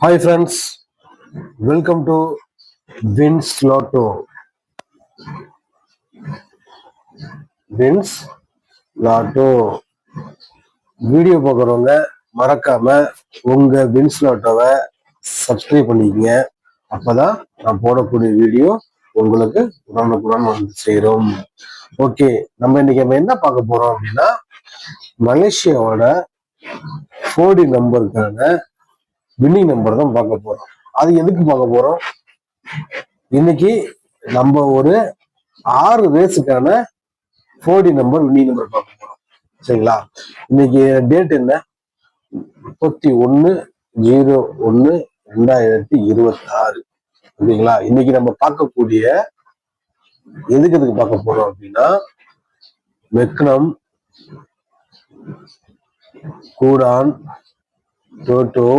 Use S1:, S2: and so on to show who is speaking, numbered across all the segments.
S1: Hi friends, welcome to Wins Lotto. Wins Lotto video பார்க்குறவங்க மறக்காம உங்க வின்ஸ் லாட்டோவை சப்ஸ்கிரைப் பண்ணிக்கங்க. அப்பதான் நான் போடக்கூடிய வீடியோ உங்களுக்கு உடனுக்குடன் வந்து சேரும். ஓகே, நம்ம என்ன பார்க்க போறோம் அப்படின்னா மலேசியாவோட 4D நம்பருக்கான வின்னிங் நம்பர் தான் பார்க்க போறோம். அது எதுக்கு பார்க்க போறோம்? இன்னைக்கு நம்ம ஒரு 6 ரேஸுக்கான 4D நம்பர் வின்னிங் நம்பர் பார்க்க போறோம். சரிங்களா? இன்னைக்கு டேட் என்ன? 31/01/2026. ஓகேங்களா? இன்னைக்கு நம்ம பார்க்கக்கூடிய எதுக்கு பார்க்க போறோம் அப்படின்னா மெக்னம், கூடான், Toto,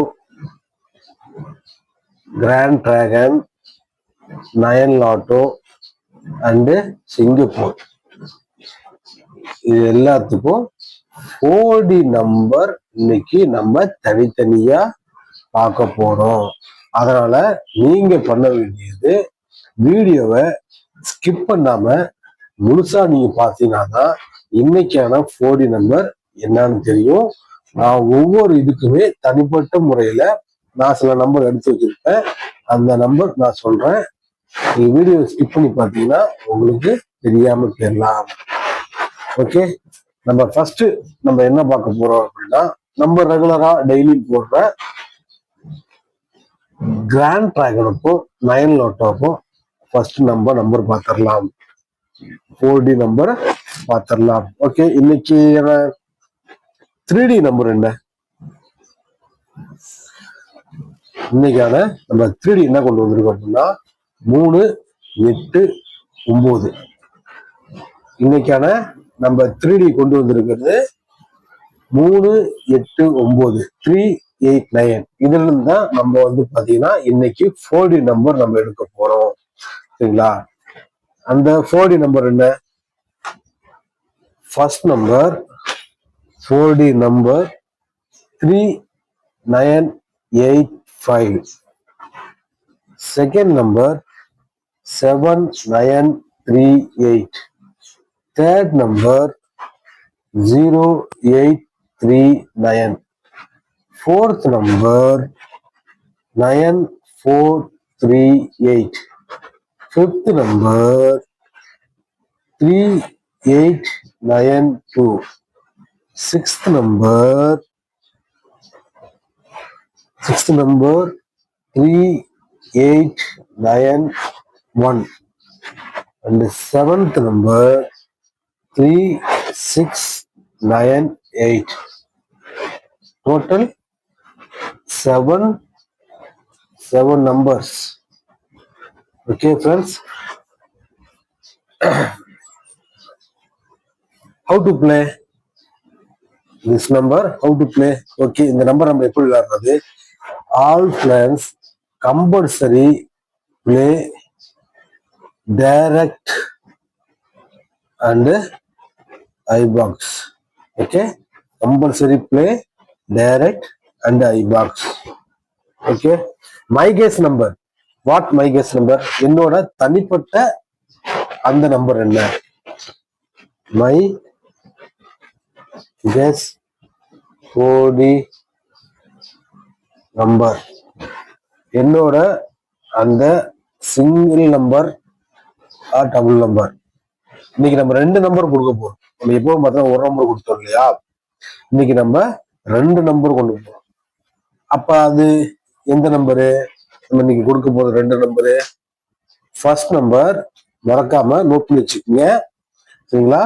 S1: grand dragon, nine lotto and Singapore. இது எல்லாத்துக்கும் 4D நம்பர் இன்னைக்கு நம்ம தனித்தனியா பார்க்க போறோம். அதனால நீங்க பண்ண வேண்டியது வீடியோவை ஸ்கிப் பண்ணாம முழுசா நீங்க பார்த்தீங்கன்னா இன்னைக்கான 4D நம்பர் என்னன்னு தெரியும். நான் ஒவ்வொரு இதுக்குமே தனிப்பட்ட முறையில நான் சில நம்பர் எடுத்து வச்சிருப்பேன். அந்த நம்பர் நான் சொல்றேன். நீங்க வீடியோ ஸ்கிப் பண்ணி பார்த்தீங்கன்னா உங்களுக்கு தெரியாம போயிடலாம். ஓகே, நம்ம ஃபர்ஸ்ட் நம்ம என்ன பார்க்க போறோம் அப்படின்னா நம்ம ரெகுலரா டெய்லி போடுற கிராண்ட் டிராகனுக்கும் நயன் லாட்டோக்கும் ஃபர்ஸ்ட் நம்பர் பார்த்துடலாம். 4D நம்பர் பார்த்துடலாம். ஓகே, இன்னைக்கு 3D நம்பர் என்ன? இன்னைக்கான நம்ம 3D என்ன கொண்டு வந்திருக்கோம் அப்படின்னா 3, 8, 9. இன்னைக்கான நம்ம 3D கொண்டு வந்திருக்கிறது 3, 8, 9, 3, 8, 9. இதுல இருந்து தான் நம்ம பாத்தீங்கன்னா இன்னைக்கு 4D நம்பர் நம்ம எடுக்க போறோம். சரிங்களா? அந்த 4D நம்பர் என்ன? First number 4D number 3985. Second number 7938. Third number 0839. fourth number 9438. fifth number 3892. sixth number 3891. and the seventh number 3698. total 7 numbers. Okay friends, how to play this number? Okay, இந்த number நம்ம எப்படி விளையாடுறது? All plans compulsory play direct and iBox. Okay, compulsory play direct and iBox. Okay, my guess number. What my guess number? என்னோட தனிப்பட்ட அந்த number என்ன? My guess 4D number. என்னோட அந்த சிங்கிள் நம்பர் டபுள் நம்பர். இன்னைக்கு நம்ம 2 நம்பர் கொடுக்க போறோம். நம்ம எப்பவும் பார்த்தா ஒரு நம்பர் கொடுத்தோம் இல்லையா? இன்னைக்கு நம்ம 2 நம்பர் கொண்டு போறோம். அப்ப அது எந்த நம்பரு நம்ம இன்னைக்கு கொடுக்க போறது? 2 நம்பரு. ஃபர்ஸ்ட் நம்பர் மறக்காம நோட் பண்ணி வச்சுக்கோங்க. சரிங்களா?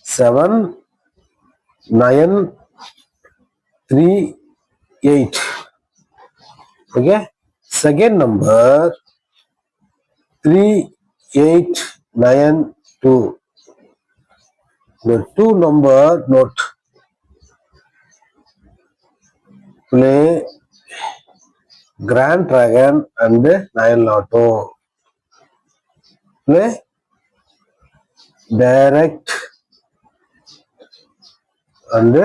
S1: 7938. Okay, second number 3892. the 2 number note. play Grand Dragon and Nine Lotto. play direct and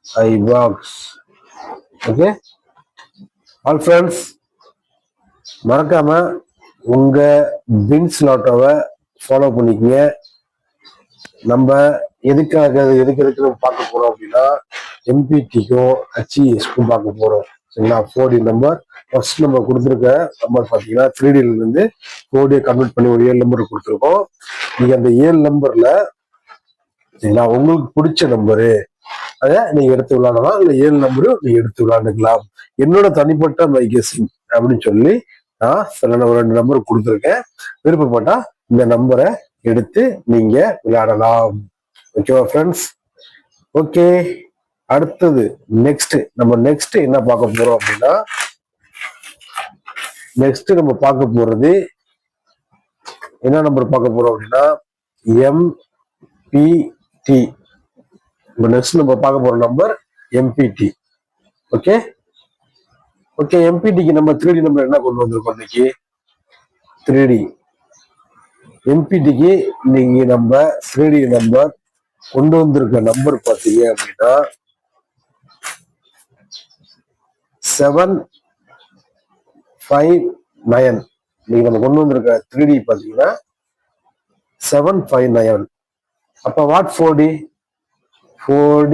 S1: iBox. Okay all friends, மறக்காம உங்க பின்ஸ் லாட்டோவை ஃபாலோ பண்ணிக்கங்க. நம்ம எதுக்கு பார்க்க போறோம் அப்படின்னா எம்பிடிக்கும் ஹெச்இஎஸ்க்கும் பார்க்க போறோம். சரிங்களா? 4D நம்பர் ஃபர்ஸ்ட் நம்ம கொடுத்துருக்க நம்பர் பார்த்தீங்கன்னா 3Dல இருந்து 4D கன்வெர்ட் பண்ணி ஒரு 7 நம்பர் கொடுத்துருக்கோம். நீங்க அந்த 7 நம்பர்ல சரிங்களா உங்களுக்கு பிடிச்ச நம்பரு அதை நீங்க எடுத்து விளையாடலாம், இல்லை 7 நம்பரும் நீங்க எடுத்து விளையாண்டுக்கலாம். என்னோட தனிப்பட்ட மை கெஸ்ஸிங் அப்படின்னு சொல்லி நான் சில 2 நம்பர் கொடுத்துருக்கேன். விருப்பப்பட்டா இந்த நம்பரை எடுத்து நீங்க விளையாடலாம். ஓகேவா ஃப்ரெண்ட்ஸ்? ஓகே, அடுத்தது நம்ம நெக்ஸ்ட் என்ன பார்க்க போறோம் அப்படின்னா, நெக்ஸ்ட் நம்ம பார்க்க போறது என்ன நம்பர் பார்க்க போறோம் அப்படின்னா எம்பிடி. நெக்ஸ்ட் நம்ம பார்க்க போற நம்பர் எம்பிடி. ஓகே ஓகே, எம்பிடிக்கு நம்ம 3D நம்பர் என்ன கொண்டு வந்திருக்கோம் இன்னைக்கு? 3D எம்பிடிக்கு நீங்க நம்ம 3D நம்பர் கொண்டு வந்திருக்க நம்பர் பார்த்தீங்க அப்படின்னா 759. நீங்க நம்ம கொண்டு வந்திருக்க 3D பார்த்தீங்கன்னா 759. அப்ப what 4D? 4D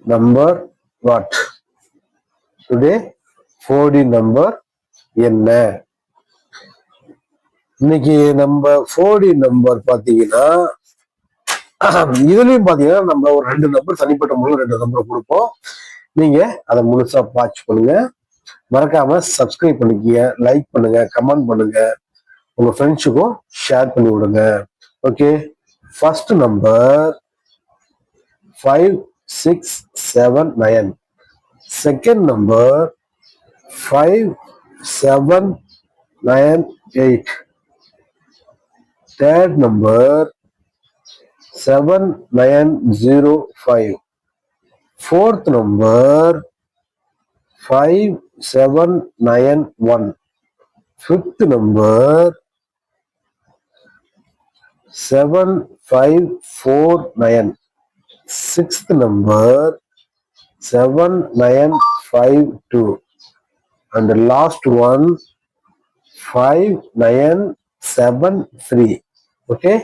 S1: number what? Today 4D number என்ன? இன்னைக்கு நம்ம 4D நம்பர் பாத்தீங்கன்னா இதுலயும் பாத்தீங்கன்னா நம்ம ஒரு 2 நம்பர் தனிப்பட்ட முறையில் 2 நம்பர் கொடுப்போம். நீங்க அதை முழுசா வாட்ச் பண்ணுங்க. மறக்காம சப்ஸ்கிரைப் பண்ணிக்கங்க, லைக் பண்ணுங்க, கமெண்ட் பண்ணுங்க, உங்க ஃப்ரெண்ட்ஸுக்கும் ஷேர் பண்ணி விடுங்க. Okay, first number 5679. Second number 5798. third number 7905. fourth number 5791. fifth number 7549. sixth number 7952. and the last one 5973. okay,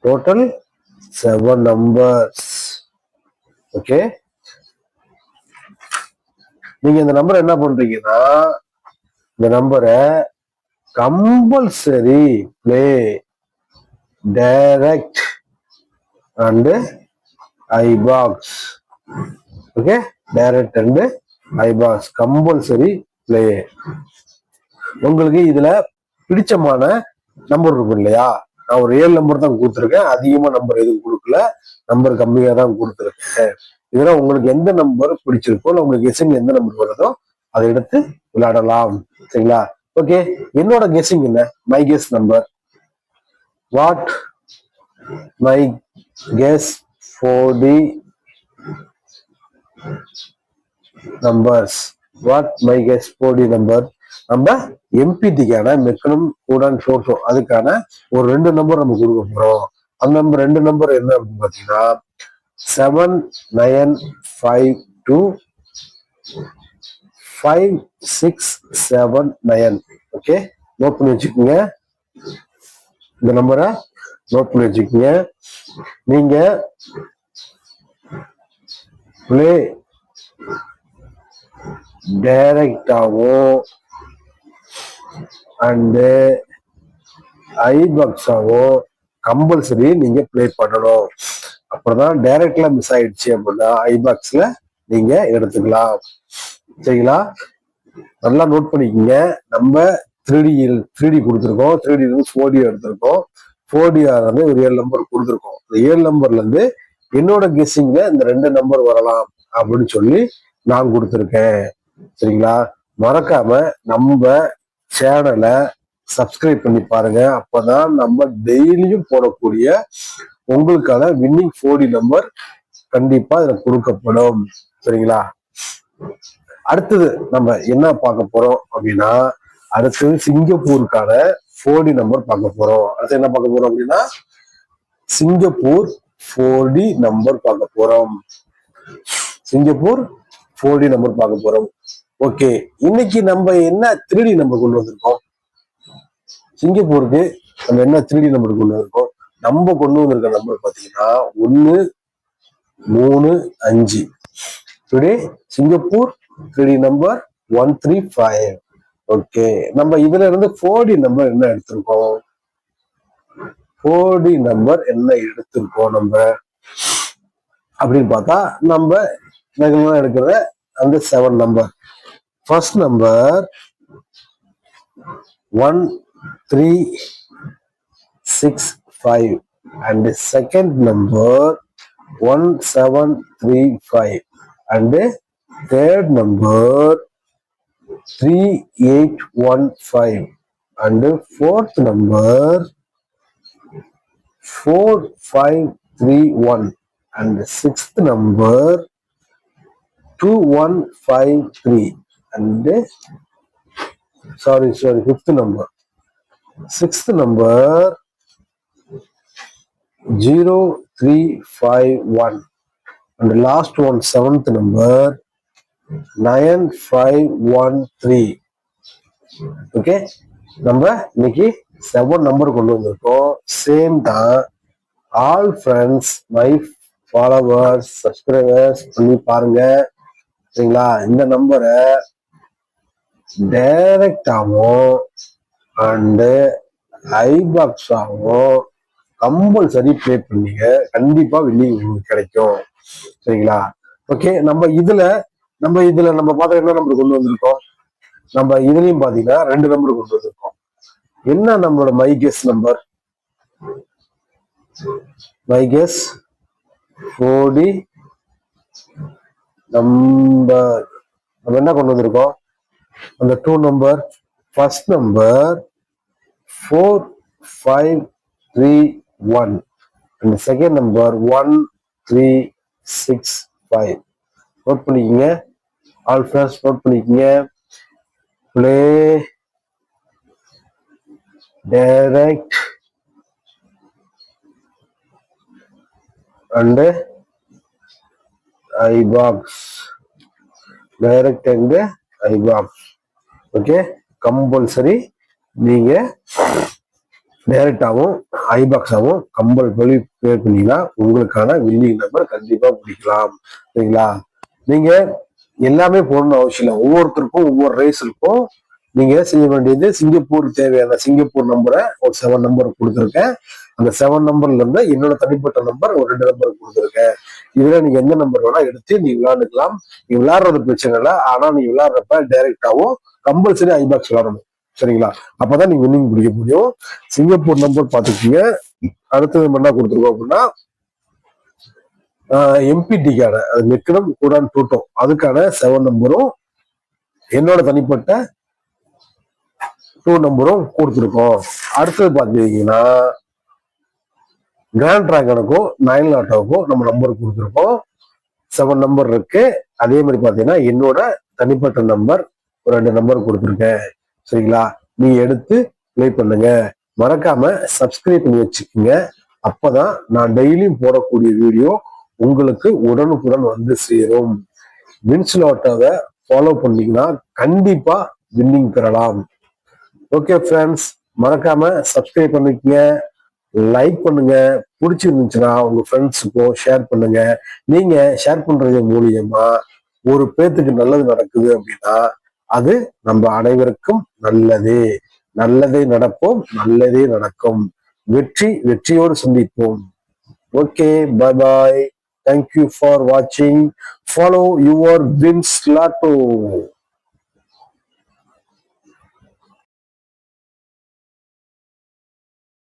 S1: total 7 numbers. okay, நீங்க இந்த நம்பர் என்ன பண்றீங்கன்னா, இந்த நம்பரை compulsory play direct and ibox. Okay, direct and ஐபாக்ஸ் compulsory play. உங்களுக்கு இதுல பிடிச்சமான number இருக்கும் இல்லையா? நான் ஒரு 7 நம்பர் தான் கொடுத்துருக்கேன், அதிகமா நம்பர் எதுவும் கொடுக்கல, நம்பர் கம்மியா தான் கொடுத்துருக்கேன். இதுல உங்களுக்கு எந்த நம்பர் பிடிச்சிருக்கோ, உங்களுக்கு கெஸிங் எந்த நம்பர் வருதோ அதை எடுத்து விளையாடலாம். சரிங்களா? ஓகே, என்னோட கெஸிங் என்ன? My guess number what my guess 4D numbers. What my guess 4D number. நம்ம எம்பிடிக்கான மெக்கனம் கூடான் ஷோட்டோ அதுக்கான ஒரு 2 நம்பர் நம்ம கொடுக்க போறோம். அந்த நம்பர் 2 நம்பர் என்ன அப்படின்னு பாத்தீங்கன்னா 7952 5679. ஓகே, நோட் பண்ணி வச்சுக்கோங்க. இந்த நம்பரை நோட் பண்ணி வச்சுக்கோங்க. நீங்க பிளே டைரக்டாவும் அண்டு ஐபாக்ஸாவும் கம்பல்சரி நீங்க பிளே பண்ணணும். அப்புறம் டைரக்ட்ல மிஸ் ஆயிடுச்சு அப்படின்னா ஐபாக்ஸ்ல நீங்க எடுத்துக்கலாம். சரிங்களா? நல்லா நோட் பண்ணிக்கோங்க. நம்ம 3D கொடுத்துருக்கோம், 3D 4D எடுத்திருக்கோம். 4D வந்து ஒரு 7 நம்பர் கொடுத்துருக்கோம். இந்த 7 நம்பர்ல இருந்து என்னோட கெஸ்ஸிங்ல இந்த 2 நம்பர் வரலாம் அப்படின்னு சொல்லி நான் கொடுத்துருக்கேன். சரிங்களா? மறக்காம நம்ம சேனலை சப்ஸ்கிரைப் பண்ணி பாருங்க. அப்பதான் நம்ம டெய்லியும் போடக்கூடிய உங்களுக்கான வின்னிங் 4D நம்பர் கண்டிப்பா இதுல கொடுக்கப்படும். சரிங்களா? அடுத்தது நம்ம என்ன பார்க்க போறோம் அப்படின்னா, அடுத்தது சிங்கப்பூருக்கான 4D நம்பர் பார்க்க போறோம். அடுத்து என்ன பார்க்க போறோம் அப்படின்னா சிங்கப்பூர் 4D நம்பர் பார்க்க போறோம். சிங்கப்பூர் 4D நம்பர் பார்க்க போறோம். ஓகே, இன்னைக்கு நம்ம என்ன 3D நம்பர் கொண்டு வந்திருக்கோம்? சிங்கப்பூருக்கு நம்ம என்ன 3D நம்பர் கொண்டு வந்திருக்கோம்? நம்ம கொண்டு வந்திருக்க நம்பர் பாத்தீங்கன்னா 1 3 5. Today Singapore 3D number 135. Okay, நம்ம இதுல இருந்து 4D நம்பர் என்ன எடுத்திருக்கோம்? 4D நம்பர் என்ன எடுத்திருக்கோம் நம்ம அப்படின்னு பார்த்தா, நம்ம எடுக்கிற அந்த 7 number. First number 1365 and second number 1735 and third number 3815 and fourth number 4531 and sixth number 2153 and fifth number, sixth number 0351 and last one, seventh number 9513. Okay, நம்ம இன்னைக்கு 7 நம்பர் கொண்டு வந்திருக்கோம். சேம் தான். All friends, my followers, subscribers பண்ணி பாருங்க. சரிங்களா? இந்த நம்பரை டைரக்ட் ஆகும் அண்டு ஐபாக்ஸ் ஆகும் கம்பல்சரி ப்ளே பண்ணீங்க, கண்டிப்பா வின்னிங் உங்களுக்கு கிடைக்கும். சரிங்களா? ஓகே, நம்ம இதுல பார்த்தா என்ன நம்பர் கொண்டு வந்திருக்கோம்? நம்ம இதுலயும் பாத்தீங்கன்னா 2 நம்பர் கொண்டு வந்திருக்கோம். என்ன நம்மளோட my guess number? My guess 4D number நம்ம என்ன கொண்டு வந்திருக்கோம்? அந்த 2 number. First number 4531 and second number 1365. Note பண்ணிக்கங்க. ஆல் ஃப்ரெண்ட்ஸ் நோட் பண்ணிக்கங்க. Play direct and ibox. Direct and ibox. Okay, compulsory நீங்க டைரக்டாகவும் ஐபாக்ஸாகவும் கம்பல்சரி பே பண்ணீங்கன்னா உங்களுக்கான வின்னிங் நம்பர் கண்டிப்பா பிடிக்கலாம். சரிங்களா? நீங்க எல்லாமே போடணும் அவசியம் இல்லை. ஒவ்வொருத்தருக்கும் ஒவ்வொரு ரேஸ் இருக்கும். நீங்க செய்ய வேண்டியது, சிங்கப்பூர் தேவையான சிங்கப்பூர் நம்பரை ஒரு 7 நம்பர் கொடுத்துருக்கேன். அந்த 7 நம்பர்ல இருந்து என்னோட தனிப்பட்ட நம்பர் ஒரு 2 நம்பர் கொடுத்துருக்கேன். இதுல நீங்க எந்த நம்பர் வேணா எடுத்து நீங்க விளையாண்டுக்கலாம். நீ விளையாடுறது பிரச்சனை இல்லை. ஆனா நீங்க விளையாடுறப்ப டைரக்டாவும் கம்பல்சரி ஐபாக்ஸ் விளையாடணும். சரிங்களா? அப்பதான் நீங்க வின்னிங் பிடிக்க முடியும். Singapore number பாத்துக்கீங்க. அடுத்தது என்ன கொடுத்துருக்கோம் அப்படின்னா எம்பிடிக்கான மெக்கடம் கூடான் டூட்டோ அதுக்கான 7 நம்பரும் என்னோட தனிப்பட்ட 2 நம்பரும் கொடுத்துருக்கோம். அடுத்தது பாத்தீங்கன்னா கிராண்ட் டிராகனுக்கும் 9 லாட்டோவுக்கும் நம்ம நம்பர் கொடுத்துருக்கோம். 7 நம்பர் இருக்கு. அதே மாதிரி பாத்தீங்கன்னா என்னோட தனிப்பட்ட நம்பர் ஒரு 2 நம்பர் கொடுத்துருக்கேன். சரிங்களா? நீங்க எடுத்து ப்ளே பண்ணுங்க. மறக்காம சப்ஸ்கிரைப் பண்ணி வச்சுக்கோங்க. அப்பதான் நான் டெய்லியும் போடக்கூடிய வீடியோ உங்களுக்கு உடனுக்குடன் வந்து சேரும். வின்ஸ்லாட்டோவை ஃபாலோ பண்ணீங்கன்னா கண்டிப்பா வின்னிங் பெறலாம். ஓகே ஃப்ரெண்ட்ஸ், மறக்காம சப்ஸ்கிரைப் பண்ணிக்கங்க, லைக் பண்ணுங்க. பிடிச்சிருந்துச்சுன்னா உங்க ஃப்ரெண்ட்ஸுக்கும் ஷேர் பண்ணுங்க. நீங்க ஷேர் பண்றது மூலியமா ஒரு பேத்துக்கு நல்லது நடக்குது அப்படின்னா அது நம்ம அனைவருக்கும் நல்லதே. நல்லதே நடப்போம், நல்லதே நடக்கும். வெற்றியோடு சந்திப்போம். Okay, bye bye. Thank you for watching. Follow your Vince Lato.